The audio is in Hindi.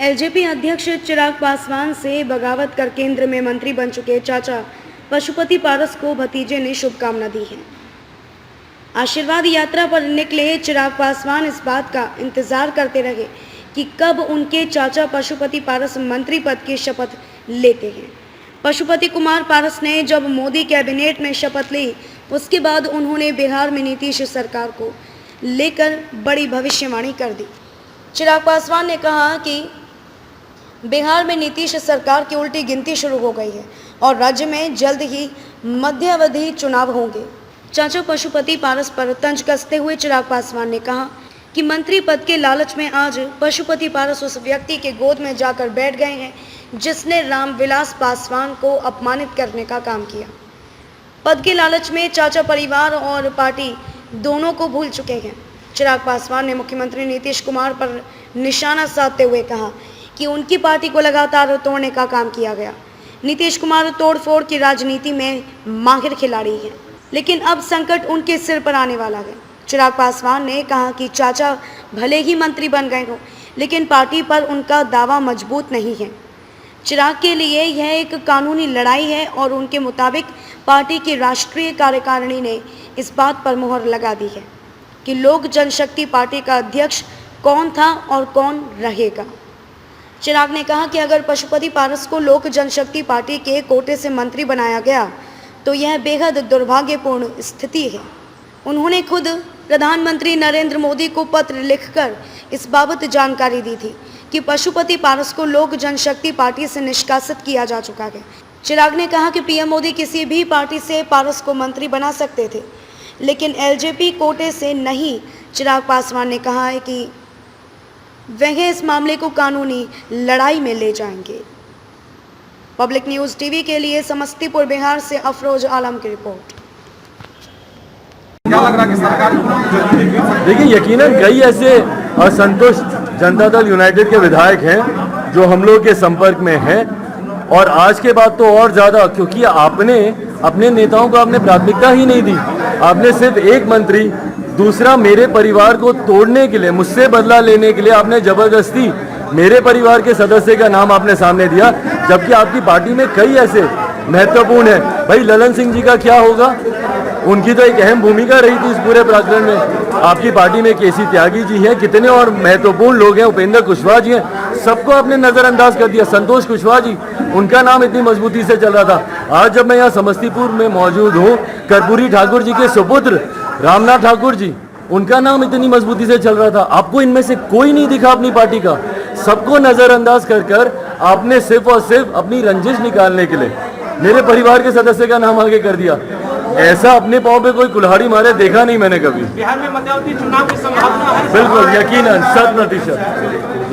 एलजेपी अध्यक्ष चिराग पासवान से बगावत कर केंद्र में मंत्री बन चुके चाचा पशुपति पारस को भतीजे ने शुभकामना दी है। आशीर्वाद यात्रा पर निकले चिराग पासवान इस बात का इंतजार करते रहे कि कब उनके चाचा पशुपति पारस मंत्री पद की शपथ लेते हैं। पशुपति कुमार पारस ने जब मोदी कैबिनेट में शपथ ली, उसके बाद उन्होंने बिहार में नीतीश सरकार को लेकर बड़ी भविष्यवाणी कर दी। चिराग पासवान ने कहा कि बिहार में नीतीश सरकार की उल्टी गिनती शुरू हो गई है और राज्य में जल्द ही मध्यावधि चुनाव होंगे। चाचा पशुपति पारस पर तंज कसते हुए चिराग पासवान ने कहा कि मंत्री पद के लालच में आज पशुपति पारस उस व्यक्ति के गोद में जाकर बैठ गए हैं जिसने रामविलास पासवान को अपमानित करने का काम किया। पद के लालच में चाचा परिवार और पार्टी दोनों को भूल चुके हैं। चिराग पासवान ने मुख्यमंत्री नीतीश कुमार पर निशाना साधते हुए कहा कि उनकी पार्टी को लगातार तोड़ने का काम किया गया। नीतीश कुमार तोड़फोड़ की राजनीति में माहिर खिलाड़ी हैं, लेकिन अब संकट उनके सिर पर आने वाला है। चिराग पासवान ने कहा कि चाचा भले ही मंत्री बन गए हों, लेकिन पार्टी पर उनका दावा मजबूत नहीं है। चिराग के लिए यह एक कानूनी लड़ाई है और उनके मुताबिक पार्टी की राष्ट्रीय कार्यकारिणी ने इस बात पर मुहर लगा दी है कि लोक जनशक्ति पार्टी का अध्यक्ष कौन था और कौन रहेगा। चिराग ने कहा कि अगर पशुपति पारस को लोक जनशक्ति पार्टी के कोटे से मंत्री बनाया गया तो यह बेहद दुर्भाग्यपूर्ण स्थिति है। उन्होंने खुद प्रधानमंत्री नरेंद्र मोदी को पत्र लिखकर इस बाबत जानकारी दी थी कि पशुपति पारस को लोक जनशक्ति पार्टी से निष्कासित किया जा चुका है। चिराग ने कहा कि पीएम मोदी किसी भी पार्टी से पारस को मंत्री बना सकते थे, लेकिन एलजेपी कोटे से नहीं। चिराग पासवान ने कहा है कि वह इस मामले को कानूनी लड़ाई में ले जाएंगे। पब्लिक न्यूज़ टीवी के लिए समस्तीपुर बिहार से अफरोज आलम की रिपोर्ट। क्या लग रहा है कि सरकार देखिए, यकीनन कई ऐसे असंतुष्ट जनता दल यूनाइटेड के विधायक हैं जो हम लोग के संपर्क में हैं, और आज के बाद तो और ज़्यादा, क्योंकि आपने अपने नेताओं को आपने प्राथमिकता ही नहीं दी। आपने सिर्फ एक मंत्री, दूसरा मेरे परिवार को तोड़ने के लिए, मुझसे बदला लेने के लिए आपने जबरदस्ती मेरे परिवार के सदस्य का नाम आपने सामने दिया, जबकि आपकी पार्टी में कई ऐसे महत्वपूर्ण हैं। भाई ललन सिंह जी का क्या होगा? उनकी तो एक अहम भूमिका रही थी इस पूरे प्रकरण में। आपकी पार्टी में केसी त्यागी जी हैं, कितने और महत्वपूर्ण लोग हैं, उपेंद्र कुशवाहा जी हैं, सबको आपने नज़रअंदाज कर दिया। संतोष कुशवाहा जी, उनका नाम इतनी मजबूती से चल रहा था। आज जब मैं यहाँ समस्तीपुर में मौजूद हूँ, कर्पूरी ठाकुर जी के सुपुत्र रामनाथ ठाकुर जी, उनका नाम इतनी मजबूती से चल रहा था। आपको इनमें से कोई नहीं दिखा अपनी पार्टी का। सबको नज़रअंदाज कर कर आपने सिर्फ और सिर्फ अपनी रंजिश निकालने के लिए मेरे परिवार के सदस्य का नाम आगे कर दिया। ऐसा अपने पाँव पे कोई कुल्हाड़ी मारे देखा नहीं मैंने कभी। बिहार में मध्यावधि चुनाव की संभावना है? बिल्कुल, यकीनन 100%।